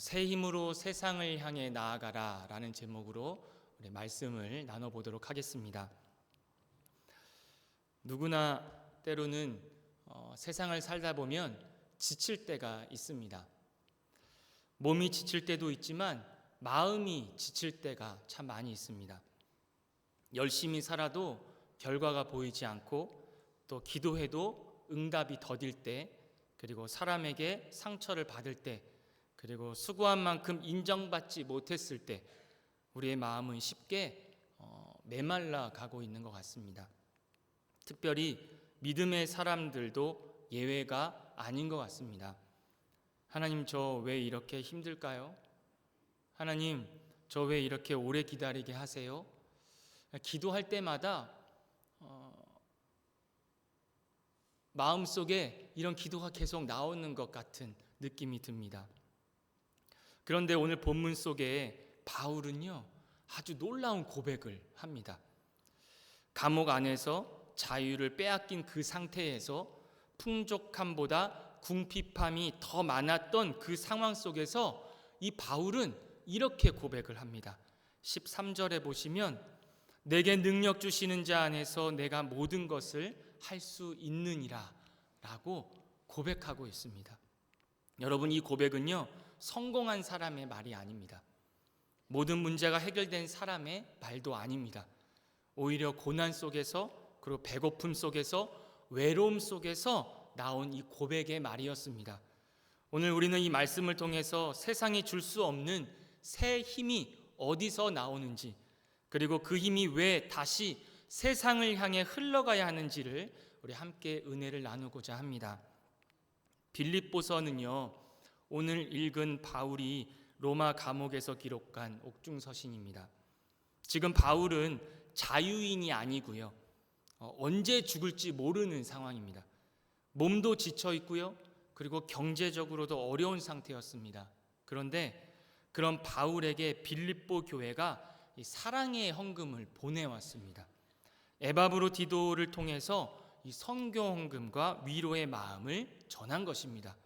새 힘으로 세상을 향해 나아가라 라는 제목으로 우리 말씀을 나눠보도록 하겠습니다. 누구나 때로는 세상을 살다 보면 지칠 때가 있습니다. 몸이 지칠 때도 있지만 마음이 지칠 때가 참 많이 있습니다. 열심히 살아도 결과가 보이지 않고, 또 기도해도 응답이 더딜 때, 그리고 사람에게 상처를 받을 때, 그리고 수고한 만큼 인정받지 못했을 때 우리의 마음은 쉽게 메말라 가고 있는 것 같습니다. 특별히 믿음의 사람들도 예외가 아닌 것 같습니다. 하나님, 저 왜 이렇게 힘들까요? 하나님, 저 왜 이렇게 오래 기다리게 하세요? 기도할 때마다 마음속에 이런 기도가 계속 나오는 것 같은 느낌이 듭니다. 그런데 오늘 본문 속에 바울은요, 아주 놀라운 고백을 합니다. 감옥 안에서 자유를 빼앗긴 그 상태에서 풍족함보다 궁핍함이 더 많았던 그 상황 속에서 이 바울은 이렇게 고백을 합니다. 13절에 보시면 내게 능력 주시는 자 안에서 내가 모든 것을 할 수 있느니라 라고 고백하고 있습니다. 여러분, 이 고백은요, 성공한 사람의 말이 아닙니다. 모든 문제가 해결된 사람의 말도 아닙니다. 오히려 고난 속에서, 그리고 배고픔 속에서, 외로움 속에서 나온 이 고백의 말이었습니다. 오늘 우리는 이 말씀을 통해서 세상이 줄 수 없는 새 힘이 어디서 나오는지, 그리고 그 힘이 왜 다시 세상을 향해 흘러가야 하는지를 우리 함께 은혜를 나누고자 합니다. 빌립보서는요, 오늘 읽은 바울이 로마 감옥에서 기록한 옥중서신입니다. 지금 바울은 자유인이 아니고요, 언제 죽을지 모르는 상황입니다. 몸도 지쳐 있고요, 그리고 경제적으로도 어려운 상태였습니다. 그런데 그런 바울에게 빌립보 교회가 이 사랑의 헌금을 보내왔습니다. 에바브로디도를 통해서 이 선교 헌금과 위로의 마음을 전한 것입니다.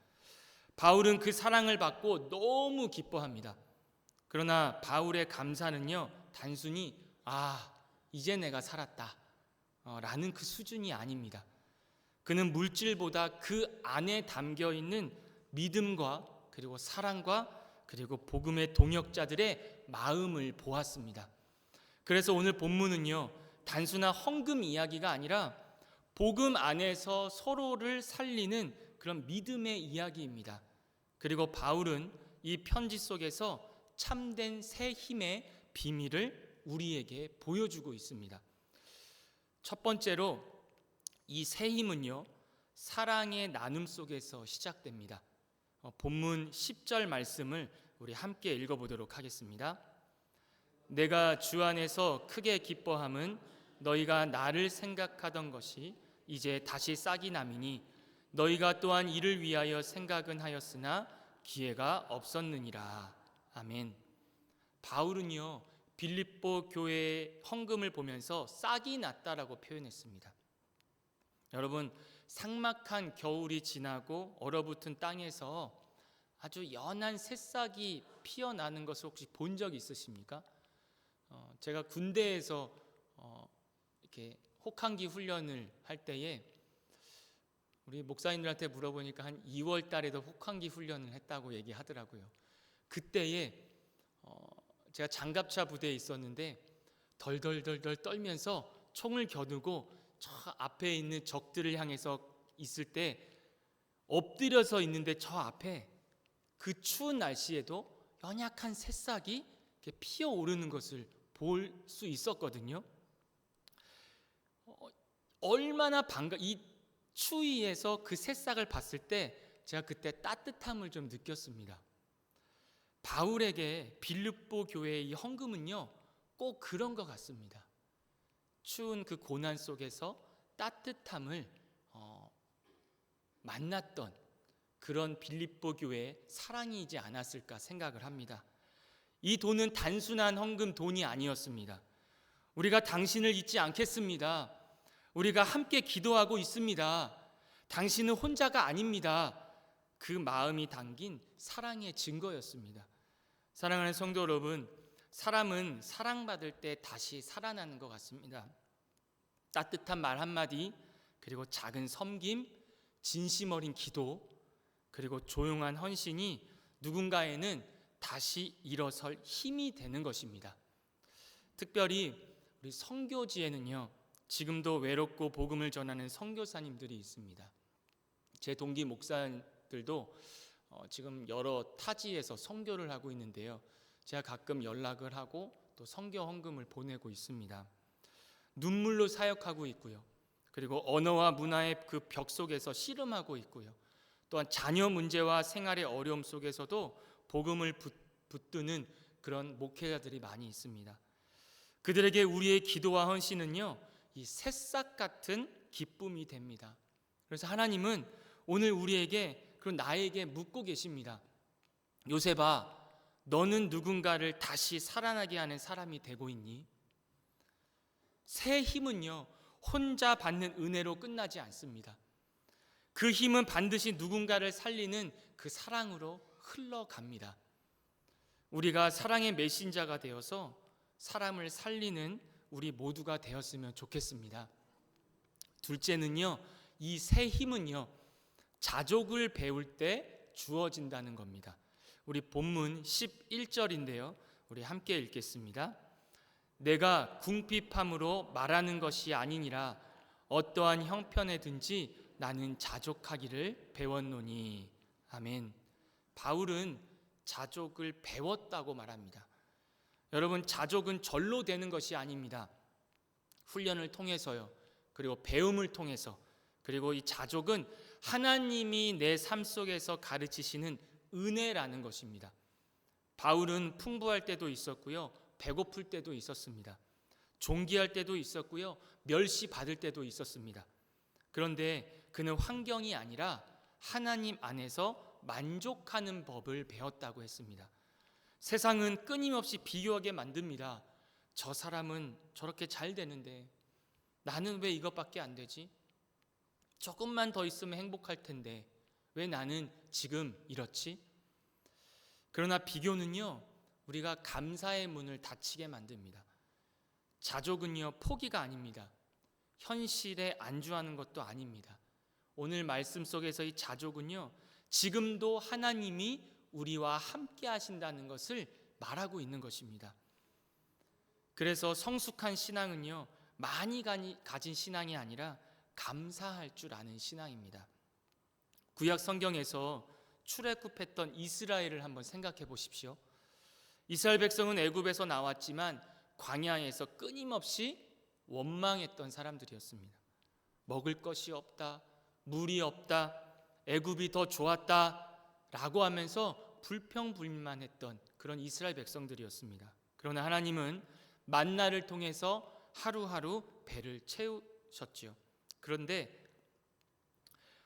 바울은 그 사랑을 받고 너무 기뻐합니다. 그러나 바울의 감사는요, 단순히 이제 내가 살았다 라는 그 수준이 아닙니다. 그는 물질보다 그 안에 담겨있는 믿음과, 그리고 사랑과, 그리고 복음의 동역자들의 마음을 보았습니다. 그래서 오늘 본문은요, 단순한 헌금 이야기가 아니라 복음 안에서 서로를 살리는 그런 믿음의 이야기입니다. 그리고 바울은 이 편지 속에서 참된 새 힘의 비밀을 우리에게 보여주고 있습니다. 첫 번째로 이 새 힘은요, 사랑의 나눔 속에서 시작됩니다. 본문 10절 말씀을 우리 함께 읽어보도록 하겠습니다. 내가 주 안에서 크게 기뻐함은 너희가 나를 생각하던 것이 이제 다시 싹이 남이니 너희가 또한 이를 위하여 생각은 하였으나 기회가 없었느니라. 아멘. 바울은요, 빌립보 교회의 헌금을 보면서 싹이 났다라고 표현했습니다. 여러분, 삭막한 겨울이 지나고 얼어붙은 땅에서 아주 연한 새싹이 피어나는 것을 혹시 본 적 있으십니까? 제가 군대에서 이렇게 혹한기 훈련을 할 때에 우리 목사님들한테 물어보니까 한 2월 달에도 혹한기 훈련을 했다고 얘기하더라고요. 그때에 제가 장갑차 부대에 있었는데 덜덜덜덜 떨면서 총을 겨누고 저 앞에 있는 적들을 향해서 있을 때 엎드려서 있는데 저 앞에 그 추운 날씨에도 연약한 새싹이 이렇게 피어오르는 것을 볼 수 있었거든요. 얼마나 이 추위에서 그 새싹을 봤을 때 제가 그때 따뜻함을 좀 느꼈습니다. 바울에게 빌립보 교회의 이 헌금은요, 꼭 그런 것 같습니다. 추운 그 고난 속에서 따뜻함을 만났던 그런 빌립보 교회의 사랑이지 않았을까 생각을 합니다. 이 돈은 단순한 헌금 돈이 아니었습니다. 우리가 당신을 잊지 않겠습니다. 우리가 함께 기도하고 있습니다. 당신은 혼자가 아닙니다. 그 마음이 담긴 사랑의 증거였습니다. 사랑하는 성도 여러분, 사람은 사랑받을 때 다시 살아나는 것 같습니다. 따뜻한 말 한마디, 그리고 작은 섬김, 진심 어린 기도, 그리고 조용한 헌신이 누군가에는 다시 일어설 힘이 되는 것입니다. 특별히 우리 선교지에는요, 지금도 외롭고 복음을 전하는 선교사님들이 있습니다. 제 동기 목사들도 지금 여러 타지에서 선교를 하고 있는데요, 제가 가끔 연락을 하고 또 선교 헌금을 보내고 있습니다. 눈물로 사역하고 있고요, 그리고 언어와 문화의 그 벽 속에서 씨름하고 있고요, 또한 자녀 문제와 생활의 어려움 속에서도 복음을 붙드는 그런 목회자들이 많이 있습니다. 그들에게 우리의 기도와 헌신은요, 이 새싹 같은 기쁨이 됩니다. 그래서 하나님은 오늘 우리에게, 그리고 나에게 묻고 계십니다. 요셉아, 너는 누군가를 다시 살아나게 하는 사람이 되고 있니? 새 힘은요, 혼자 받는 은혜로 끝나지 않습니다. 그 힘은 반드시 누군가를 살리는 그 사랑으로 흘러갑니다. 우리가 사랑의 메신저가 되어서 사람을 살리는 우리 모두가 되었으면 좋겠습니다. 둘째는요, 이 새 힘은요, 자족을 배울 때 주어진다는 겁니다. 우리 본문 11절인데요, 우리 함께 읽겠습니다. 내가 궁핍함으로 말하는 것이 아니니라, 어떠한 형편에든지 나는 자족하기를 배웠노니. 아멘. 바울은 자족을 배웠다고 말합니다. 여러분, 자족은 절로 되는 것이 아닙니다. 훈련을 통해서요, 그리고 배움을 통해서, 그리고 이 자족은 하나님이 내 삶 속에서 가르치시는 은혜라는 것입니다. 바울은 풍부할 때도 있었고요, 배고플 때도 있었습니다. 존귀할 때도 있었고요, 멸시받을 때도 있었습니다. 그런데 그는 환경이 아니라 하나님 안에서 만족하는 법을 배웠다고 했습니다. 세상은 끊임없이 비교하게 만듭니다. 저 사람은 저렇게 잘 되는데 나는 왜 이것밖에 안 되지? 조금만 더 있으면 행복할 텐데 왜 나는 지금 이렇지? 그러나 비교는요, 우리가 감사의 문을 닫히게 만듭니다. 자족은요, 포기가 아닙니다. 현실에 안주하는 것도 아닙니다. 오늘 말씀 속에서 이 자족은요, 지금도 하나님이 우리와 함께 하신다는 것을 말하고 있는 것입니다. 그래서 성숙한 신앙은요, 많이 가진 신앙이 아니라 감사할 줄 아는 신앙입니다. 구약 성경에서 출애굽했던 이스라엘을 한번 생각해 보십시오. 이스라엘 백성은 애굽에서 나왔지만 광야에서 끊임없이 원망했던 사람들이었습니다. 먹을 것이 없다, 물이 없다, 애굽이 더 좋았다 라고 하면서 불평불만했던 그런 이스라엘 백성들이었습니다. 그러나 하나님은 만나를 통해서 하루하루 배를 채우셨죠. 그런데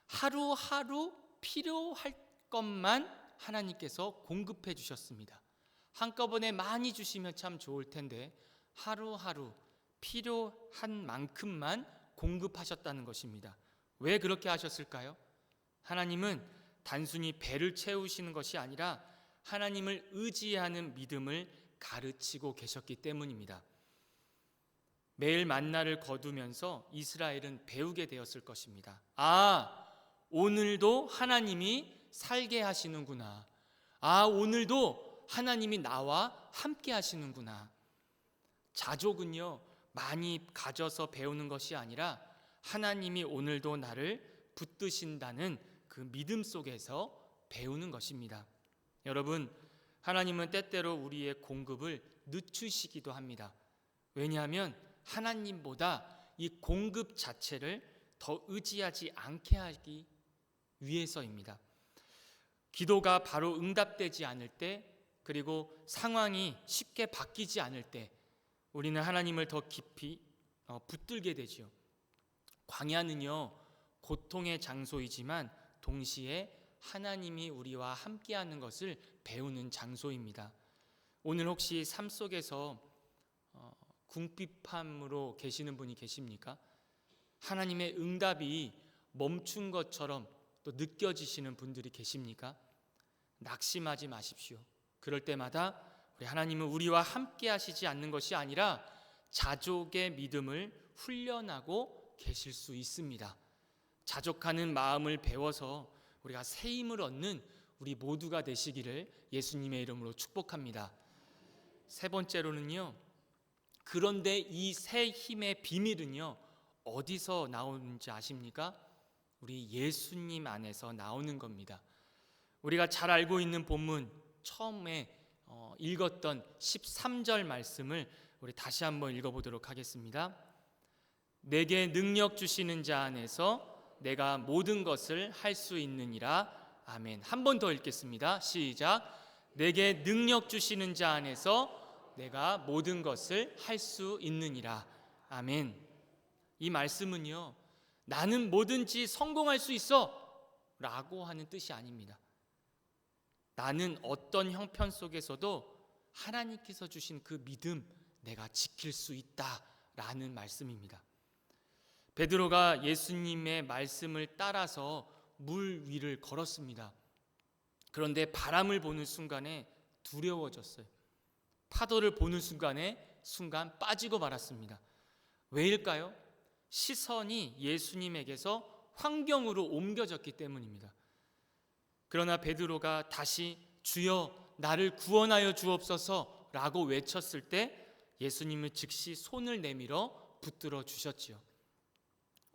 하루하루 필요할 것만 하나님께서 공급해 주셨습니다. 한꺼번에 많이 주시면 참 좋을 텐데 하루하루 필요한 만큼만 공급하셨다는 것입니다. 왜 그렇게 하셨을까요? 하나님은 단순히 배를 채우시는 것이 아니라 하나님을 의지하는 믿음을 가르치고 계셨기 때문입니다. 매일 만나를 거두면서 이스라엘은 배우게 되었을 것입니다. 아, 오늘도 하나님이 살게 하시는구나. 아, 오늘도 하나님이 나와 함께 하시는구나. 자족은요, 많이 가져서 배우는 것이 아니라 하나님이 오늘도 나를 붙드신다는 그 믿음 속에서 배우는 것입니다. 여러분, 하나님은 때때로 우리의 공급을 늦추시기도 합니다. 왜냐하면 하나님보다 이 공급 자체를 더 의지하지 않게 하기 위해서입니다. 기도가 바로 응답되지 않을 때, 그리고 상황이 쉽게 바뀌지 않을 때 우리는 하나님을 더 깊이 붙들게 되죠. 광야는요, 고통의 장소이지만 동시에 하나님이 우리와 함께하는 것을 배우는 장소입니다. 오늘 혹시 삶 속에서 궁핍함으로 계시는 분이 계십니까? 하나님의 응답이 멈춘 것처럼 또 느껴지시는 분들이 계십니까? 낙심하지 마십시오. 그럴 때마다 우리 하나님은 우리와 함께 하시지 않는 것이 아니라 자족의 믿음을 훈련하고 계실 수 있습니다. 자족하는 마음을 배워서 우리가 새 힘을 얻는 우리 모두가 되시기를 예수님의 이름으로 축복합니다. 세 번째로는요, 그런데 이 새 힘의 비밀은요, 어디서 나오는지 아십니까? 우리 예수님 안에서 나오는 겁니다. 우리가 잘 알고 있는 본문 처음에 읽었던 13절 말씀을 우리 다시 한번 읽어보도록 하겠습니다. 내게 능력 주시는 자 안에서 내가 모든 것을 할 수 있느니라. 아멘. 한 번 더 읽겠습니다. 시작. 내게 능력 주시는 자 안에서 내가 모든 것을 할 수 있느니라. 아멘. 이 말씀은요, 나는 뭐든지 성공할 수 있어 라고 하는 뜻이 아닙니다. 나는 어떤 형편 속에서도 하나님께서 주신 그 믿음 내가 지킬 수 있다라는 말씀입니다. 베드로가 예수님의 말씀을 따라서 물 위를 걸었습니다. 그런데 바람을 보는 순간에 두려워졌어요. 파도를 보는 순간 빠지고 말았습니다. 왜일까요? 시선이 예수님에게서 환경으로 옮겨졌기 때문입니다. 그러나 베드로가 다시 주여 나를 구원하여 주옵소서 라고 외쳤을 때 예수님은 즉시 손을 내밀어 붙들어 주셨지요.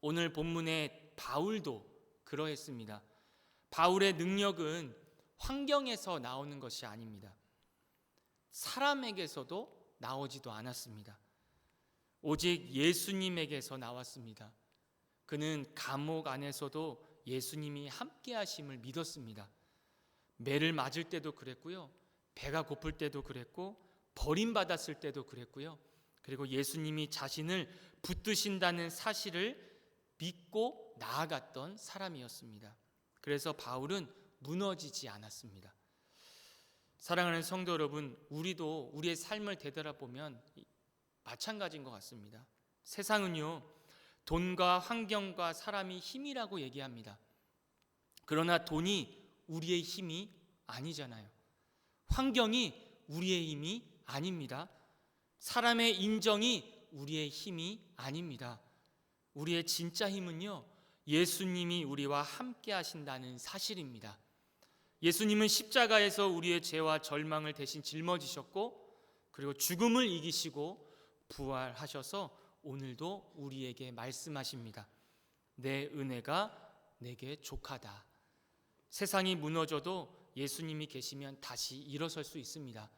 오늘 본문의 바울도 그러했습니다. 바울의 능력은 환경에서 나오는 것이 아닙니다. 사람에게서도 나오지도 않았습니다. 오직 예수님에게서 나왔습니다. 그는 감옥 안에서도 예수님이 함께 하심을 믿었습니다. 매를 맞을 때도 그랬고요, 배가 고플 때도 그랬고, 버림받았을 때도 그랬고요, 그리고 예수님이 자신을 붙드신다는 사실을 믿고 나아갔던 사람이었습니다. 그래서 바울은 무너지지 않았습니다. 사랑하는 성도 여러분, 우리도 우리의 삶을 되돌아보면 마찬가지인 것 같습니다. 세상은요, 돈과 환경과 사람이 힘이라고 얘기합니다. 그러나 돈이 우리의 힘이 아니잖아요. 환경이 우리의 힘이 아닙니다. 사람의 인정이 우리의 힘이 아닙니다. 우리의 진짜 힘은요, 예수님이 우리와 함께 하신다는 사실입니다. 예수님은 십자가에서 우리의 죄와 절망을 대신 짊어지셨고, 그리고 죽음을 이기시고 부활하셔서 오늘도 우리에게 말씀하십니다. 내 은혜가 내게 족하다. 세상이 무너져도 예수님이 계시면 다시 일어설 수 있습니다.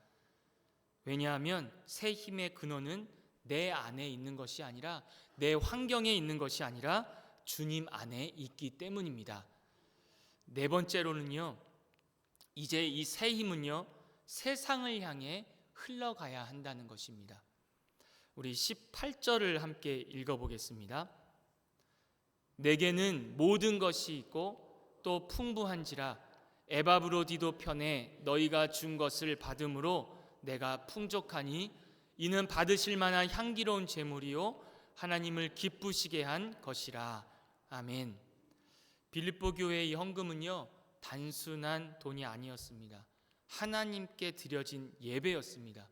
왜냐하면 새 힘의 근원은 내 안에 있는 것이 아니라, 내 환경에 있는 것이 아니라 주님 안에 있기 때문입니다. 네 번째로는요, 이제 이 새 힘은요, 세상을 향해 흘러가야 한다는 것입니다. 우리 18절을 함께 읽어보겠습니다. 내게는 모든 것이 있고 또 풍부한지라 에바브로디도 편에 너희가 준 것을 받음으로 내가 풍족하니 이는 받으실 만한 향기로운 제물이요 하나님을 기쁘시게 한 것이라. 아멘. 빌립보 교회의 헌금은요, 단순한 돈이 아니었습니다. 하나님께 드려진 예배였습니다.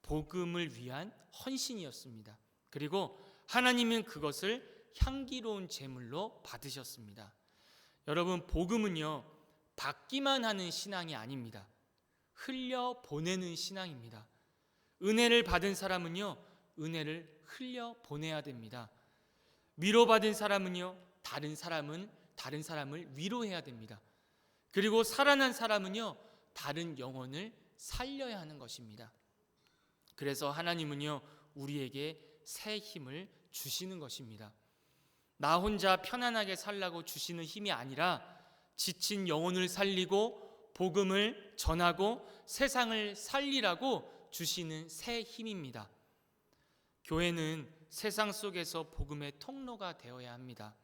복음을 위한 헌신이었습니다. 그리고 하나님은 그것을 향기로운 제물로 받으셨습니다. 여러분, 복음은요, 받기만 하는 신앙이 아닙니다. 흘려 보내는 신앙입니다. 은혜를 받은 사람은요, 은혜를 흘려 보내야 됩니다. 위로받은 사람은요, 다른 사람을 위로해야 됩니다. 그리고 살아난 사람은요, 다른 영혼을 살려야 하는 것입니다. 그래서 하나님은요, 우리에게 새 힘을 주시는 것입니다. 나 혼자 편안하게 살라고 주시는 힘이 아니라 지친 영혼을 살리고 복음을 전하고 세상을 살리라고 주시는 새 힘입니다. 교회는 세상 속에서 복음의 통로가 되어야 합니다.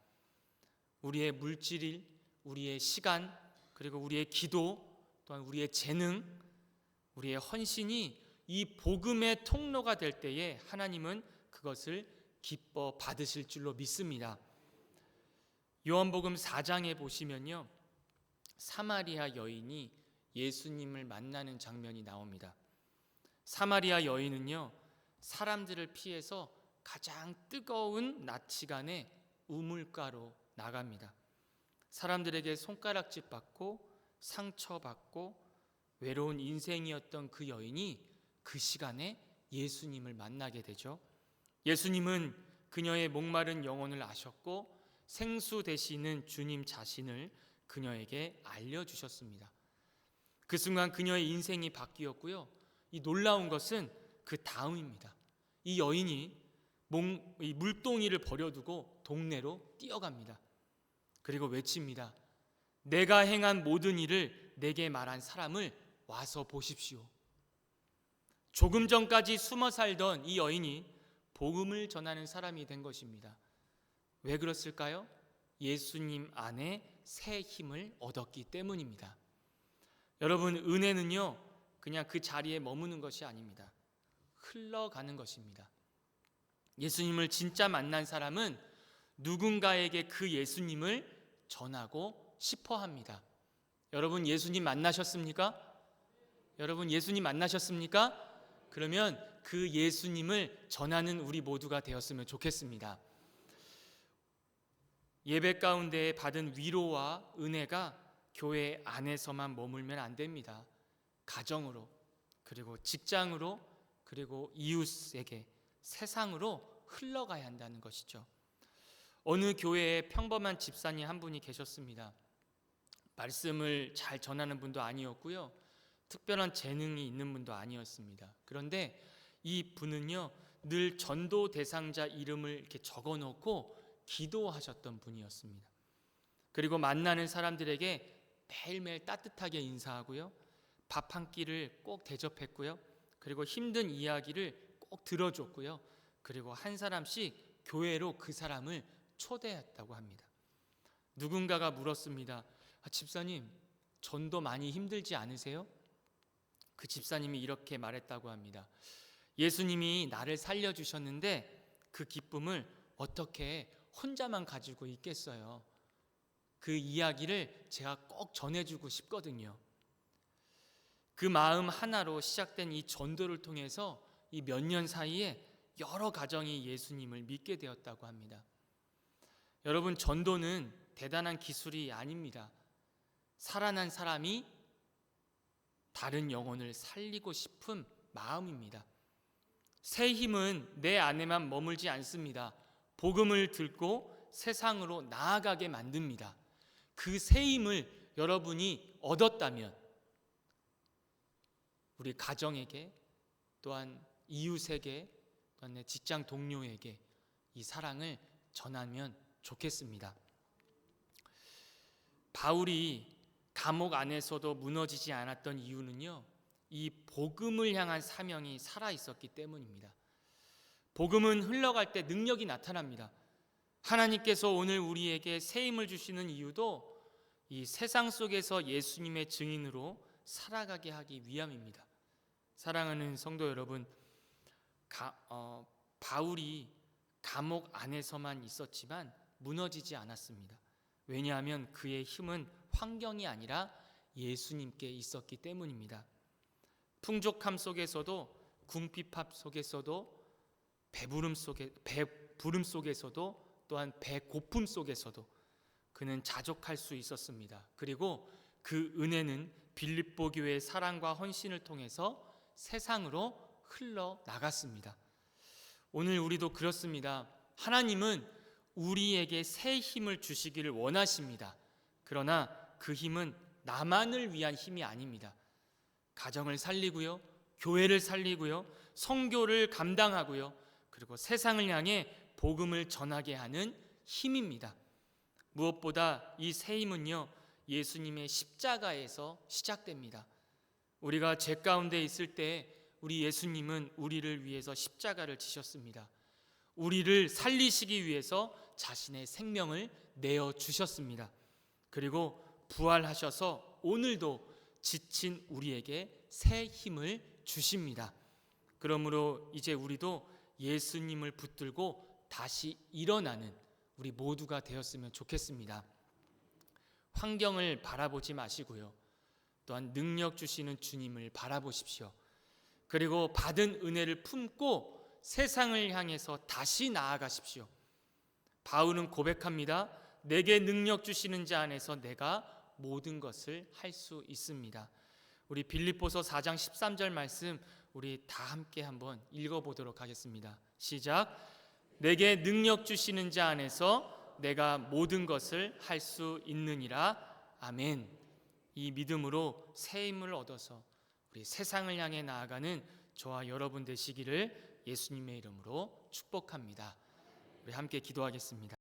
우리의 물질, 우리의 시간, 그리고 우리의 기도, 또한 우리의 재능, 우리의 헌신이 이 복음의 통로가 될 때에 하나님은 그것을 기뻐 받으실 줄로 믿습니다. 요한복음 4장에 보시면요, 사마리아 여인이 예수님을 만나는 장면이 나옵니다. 사마리아 여인은요, 사람들을 피해서 가장 뜨거운 낮 시간에 우물가로 나갑니다. 사람들에게 손가락질 받고 상처받고 외로운 인생이었던 그 여인이 그 시간에 예수님을 만나게 되죠. 예수님은 그녀의 목마른 영혼을 아셨고 생수 되시는 주님 자신을 그녀에게 알려주셨습니다. 그 순간 그녀의 인생이 바뀌었고요. 이 놀라운 것은 그 다음입니다. 이 여인이 이 물동이를 버려두고 동네로 뛰어갑니다. 그리고 외칩니다. 내가 행한 모든 일을 내게 말한 사람을 와서 보십시오. 조금 전까지 숨어 살던 이 여인이 복음을 전하는 사람이 된 것입니다. 왜 그랬을까요? 예수님 안에 새 힘을 얻었기 때문입니다. 여러분, 은혜는요, 그냥 그 자리에 머무는 것이 아닙니다. 흘러가는 것입니다. 예수님을 진짜 만난 사람은 누군가에게 그 예수님을 전하고 싶어 합니다. 여러분, 예수님 만나셨습니까? 여러분, 예수님 만나셨습니까? 그러면 그 예수님을 전하는 우리 모두가 되었으면 좋겠습니다. 예배 가운데 받은 위로와 은혜가 교회 안에서만 머물면 안 됩니다. 가정으로, 그리고 직장으로, 그리고 이웃에게, 세상으로 흘러가야 한다는 것이죠. 어느 교회에 평범한 집사님 한 분이 계셨습니다. 말씀을 잘 전하는 분도 아니었고요, 특별한 재능이 있는 분도 아니었습니다. 그런데 이 분은요, 늘 전도 대상자 이름을 이렇게 적어 놓고 기도하셨던 분이었습니다. 그리고 만나는 사람들에게 매일매일 따뜻하게 인사하고요, 밥 한 끼를 꼭 대접했고요, 그리고 힘든 이야기를 꼭 들어줬고요, 그리고 한 사람씩 교회로 그 사람을 초대했다고 합니다. 누군가가 물었습니다. 집사님, 전도 많이 힘들지 않으세요? 그 집사님이 이렇게 말했다고 합니다. 예수님이 나를 살려주셨는데 그 기쁨을 어떻게 혼자만 가지고 있겠어요? 그 이야기를 제가 꼭 전해주고 싶거든요. 그 마음 하나로 시작된 이 전도를 통해서 이 몇 년 사이에 여러 가정이 예수님을 믿게 되었다고 합니다. 여러분, 전도는 대단한 기술이 아닙니다. 살아난 사람이 다른 영혼을 살리고 싶은 마음입니다. 새 힘은 내 안에만 머물지 않습니다. 복음을 듣고 세상으로 나아가게 만듭니다. 그 새 힘을 여러분이 얻었다면 우리 가정에게, 또한 이웃에게, 또한 내 직장 동료에게 이 사랑을 전하면 좋겠습니다. 바울이 감옥 안에서도 무너지지 않았던 이유는요, 이 복음을 향한 사명이 살아있었기 때문입니다. 복음은 흘러갈 때 능력이 나타납니다. 하나님께서 오늘 우리에게 새 힘을 주시는 이유도 이 세상 속에서 예수님의 증인으로 살아가게 하기 위함입니다. 사랑하는 성도 여러분, 바울이 감옥 안에서만 있었지만 무너지지 않았습니다. 왜냐하면 그의 힘은 환경이 아니라 예수님께 있었기 때문입니다. 풍족함 속에서도, 궁핍함 속에서도, 배부름 속에서도, 또한 배고픔 속에서도 그는 자족할 수 있었습니다. 그리고 그 은혜는 빌립보 교회의 사랑과 헌신을 통해서 세상으로 흘러나갔습니다. 오늘 우리도 그렇습니다. 하나님은 우리에게 새 힘을 주시기를 원하십니다. 그러나 그 힘은 나만을 위한 힘이 아닙니다. 가정을 살리고요, 교회를 살리고요, 선교를 감당하고요, 그리고 세상을 향해 복음을 전하게 하는 힘입니다. 무엇보다 이 새 힘은요, 예수님의 십자가에서 시작됩니다. 우리가 죄 가운데 있을 때 우리 예수님은 우리를 위해서 십자가를 지셨습니다. 우리를 살리시기 위해서 자신의 생명을 내어주셨습니다. 그리고 부활하셔서 오늘도 지친 우리에게 새 힘을 주십니다. 그러므로 이제 우리도 예수님을 붙들고 다시 일어나는 우리 모두가 되었으면 좋겠습니다. 환경을 바라보지 마시고요. 또한 능력 주시는 주님을 바라보십시오. 그리고 받은 은혜를 품고 세상을 향해서 다시 나아가십시오. 바울은 고백합니다. 내게 능력 주시는 자 안에서 내가 모든 것을 할 수 있습니다. 우리 빌립보서 4장 13절 말씀 우리 다 함께 한번 읽어보도록 하겠습니다. 시작. 내게 능력 주시는 자 안에서 내가 모든 것을 할 수 있느니라. 아멘. 이 믿음으로 새 힘을 얻어서 우리 세상을 향해 나아가는 저와 여러분 되시기를 예수님의 이름으로 축복합니다. 우리 함께 기도하겠습니다.